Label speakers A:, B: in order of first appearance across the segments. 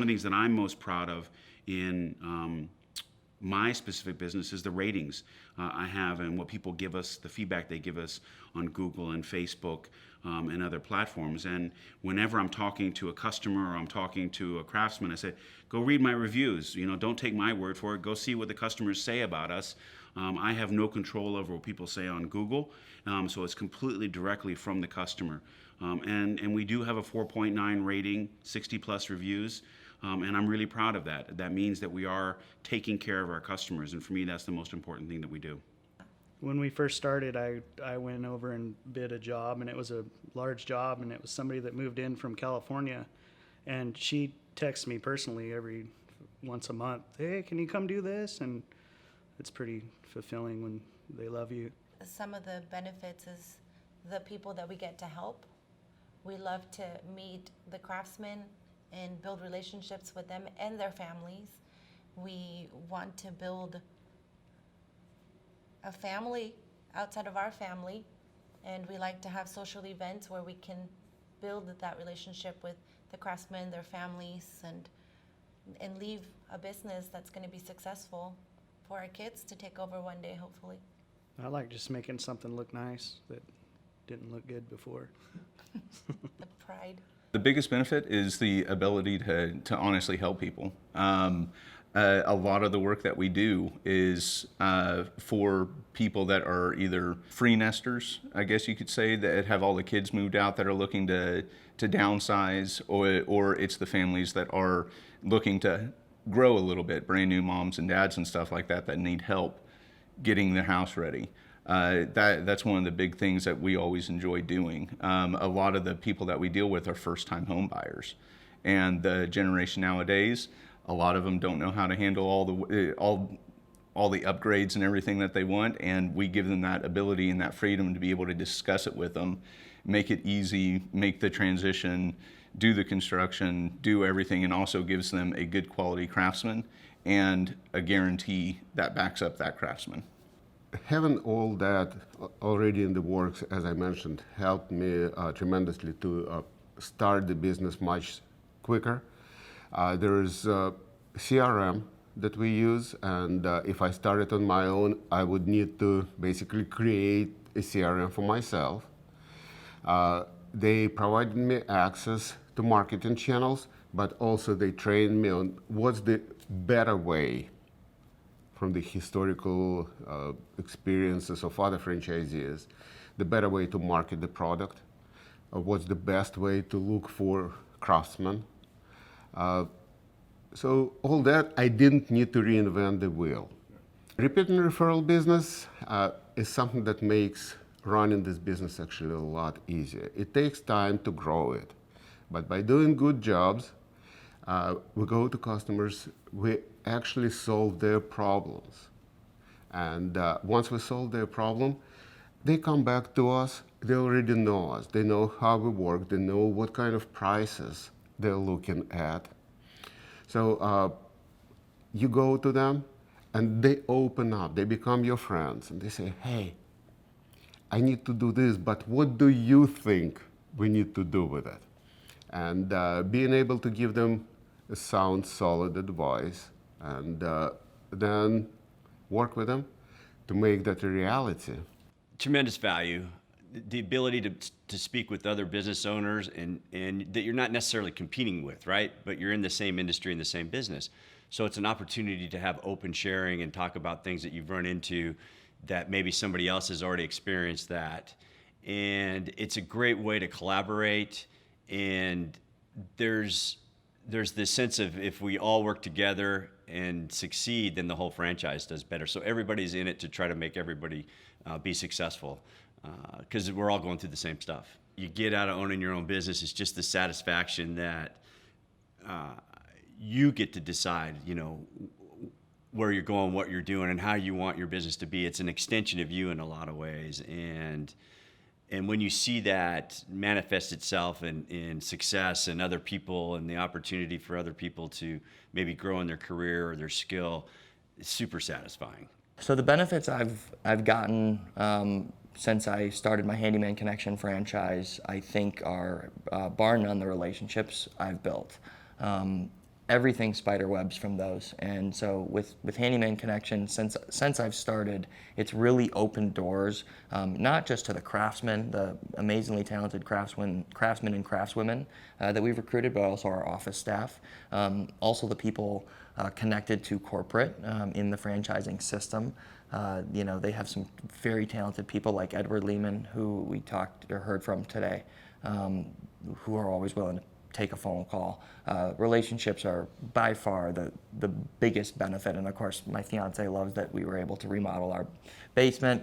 A: One of the things that I'm most proud of in my specific business is the ratings I have and what people give us, the feedback they give us on Google and Facebook and other platforms. And whenever I'm talking to a customer or I'm talking to a craftsman, I say, go read my reviews. Don't take my word for it. Go see what the customers say about us. I have no control over what people say on Google, so it's completely directly from the customer. And we do have a 4.9 rating, 60 plus reviews. And I'm really proud of that. That means that we are taking care of our customers, and for me, that's the most important thing that we do.
B: When we first started, I went over and bid a job, and it was a large job, and it was somebody that moved in from California, and she texts me personally every once a month, hey, can you come do this? And it's pretty fulfilling when they love you.
C: Some of the benefits is the people that we get to help. We love to meet the craftsmen and build relationships with them and their families. We want to build a family outside of our family, and we like to have social events where we can build that relationship with the craftsmen, their families, and leave a business that's going to be successful for our kids to take over one day, hopefully.
B: I like just making something look nice that didn't look good before.
C: The pride.
D: The biggest benefit is the ability to honestly help people. A lot of the work that we do is for people that are either free nesters, I guess you could say, that have all the kids moved out that are looking to downsize, or it's the families that are looking to grow a little bit, brand new moms and dads and stuff like that need help getting their house ready. That's one of the big things that we always enjoy doing. A lot of the people that we deal with are first-time home buyers, and the generation nowadays, a lot of them don't know how to handle all the upgrades and everything that they want, and we give them that ability and that freedom to be able to discuss it with them, make it easy, make the transition, do the construction, do everything, and also gives them a good quality craftsman and a guarantee that backs up that craftsman.
E: Having all that already in the works, as I mentioned, helped me tremendously to start the business much quicker. There is CRM that we use, and if I started on my own, I would need to basically create a CRM for myself. They provided me access to marketing channels, but also they trained me on what's the better way from the historical experiences of other franchisees, the better way to market the product, what's the best way to look for craftsmen. So all that, I didn't need to reinvent the wheel. Repeat and referral business is something that makes running this business actually a lot easier. It takes time to grow it, but by doing good jobs, we go to customers, we actually solve their problems. And once we solve their problem, they come back to us, they already know us, they know how we work, they know what kind of prices they're looking at. So you go to them and they open up, they become your friends, and they say, hey, I need to do this, but what do you think we need to do with it? And being able to give them a sound, solid advice, and then work with them to make that a reality.
F: Tremendous value. The ability to speak with other business owners and that you're not necessarily competing with, right? But you're in the same industry, in the same business. So it's an opportunity to have open sharing and talk about things that you've run into that maybe somebody else has already experienced that. And it's a great way to collaborate. And there's this sense of if we all work together and succeed, then the whole franchise does better. So everybody's in it to try to make everybody be successful, because we're all going through the same stuff. You get out of owning your own business, it's just the satisfaction that you get to decide, where you're going, what you're doing, and how you want your business to be. It's an extension of you in a lot of ways. And when you see that manifest itself in success and other people and the opportunity for other people to maybe grow in their career or their skill, it's super satisfying.
G: So the benefits I've gotten since I started my Handyman Connection franchise, I think are bar none the relationships I've built. everything spider webs from those. And so with Handyman Connection, since I've started, it's really opened doors, not just to the craftsmen, the amazingly talented craftsmen and craftswomen that we've recruited, but also our office staff, also the people connected to corporate in the franchising system. They have some very talented people like Edward Lehman, who we talked or heard from today, who are always willing to take a phone call. Relationships are by far the biggest benefit, and of course my fiance loves that we were able to remodel our basement,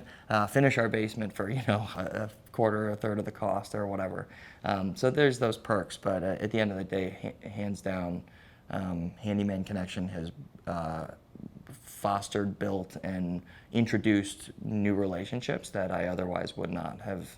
G: finish our basement for a quarter, a third of the cost or whatever. So there's those perks, but at the end of the day, hands down, Handyman Connection has fostered, built, and introduced new relationships that I otherwise would not have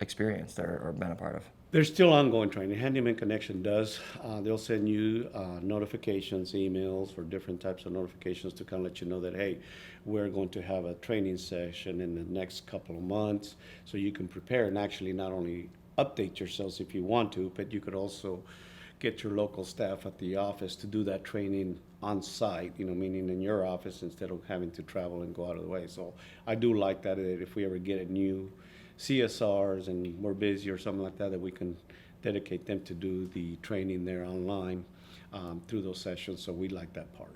G: experienced or been a part of.
H: There's still ongoing training. Handyman Connection does. They'll send you notifications, emails, or different types of notifications to kind of let you know that, hey, we're going to have a training session in the next couple of months, so you can prepare and actually not only update yourselves if you want to, but you could also get your local staff at the office to do that training on site, meaning in your office instead of having to travel and go out of the way. So I do like that if we ever get a new CSRs and we're busy or something like that we can dedicate them to do the training there online through those sessions. So we like that part.